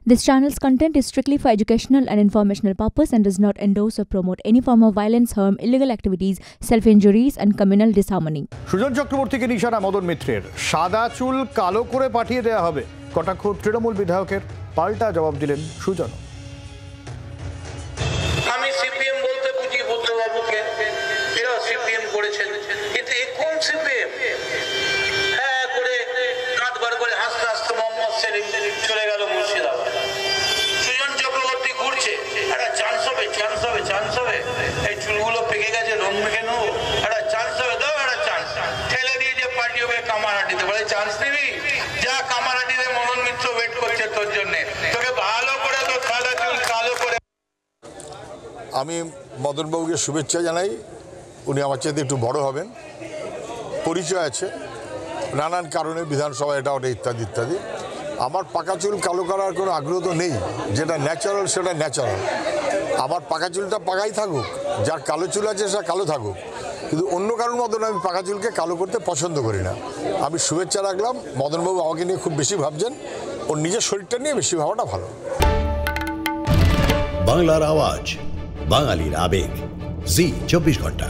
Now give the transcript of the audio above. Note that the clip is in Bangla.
This channel's content is strictly for educational and informational purpose and does not endorse or promote any form of violence, harm, illegal activities, self-injuries and communal disharmony. Sujan চক্রবর্তীকে নিশানা মদন মিত্রের, সাদা চুল কালো করে পাঠিয়ে দেওয়া হবে কটাক্ষ তৃণমূল বিধায়কের। পাল্টা জবাব দিলেন সুজন। আমি সিপিএম বলতে বুঝি ভদ্রবাবুকে, এরা সিপিএম করেছেন, কিন্তু এ কোন সিপিএম? হ্যাঁ করে কাঁধ বার করে হাসতে হাসতে মোহাম্মদ সেলিম চলে গেল মুর্শিদাবাদ। সুজন চক্রবর্তী ঘুরছে, একটা চান্স হবে, চান্স হবে, চান্স হবে, এই চুলগুলো পেকে গেছে, রং মেখে নেবো, একটা চান্স হবে, দাও একটা চান্স। ঠেলে দিয়ে যে পার্টি হবে কামারহাটিতে, বলে চান্স নিবি যা, কামারহাটিতে মদন মিত্র ওয়েট করছে তোর জন্য, তোকে ভালো করে তোর সাদা চুল কালো করে। আমি মদনবাবুকে শুভেচ্ছা জানাই। উনি আমার চাইতে একটু বড় হবেন, পরিচয় আছে নানান কারণে, বিধানসভা এটা ওটা ইত্যাদি ইত্যাদি। আমার পাকা চুল কালো করার কোনো আগ্রহ তো নেই, যেটা ন্যাচারাল সেটা ন্যাচারাল। আমার পাকা চুলটা পাকাই থাকুক, যার কালো চুল আছে সেটা কালো থাকুক, কিন্তু অন্য কারোর মতন আমি পাকা চুলকে কালো করতে পছন্দ করি না। আমি শুভেচ্ছা রাখলাম। মদনবাবু আমাকে নিয়ে খুব বেশি ভাবছেন, ওর নিজের শরীরটা নিয়ে বেশি ভাবাটা ভালো। বাংলার আওয়াজ, বাঙালির আবেগ, জি 24 ঘন্টা।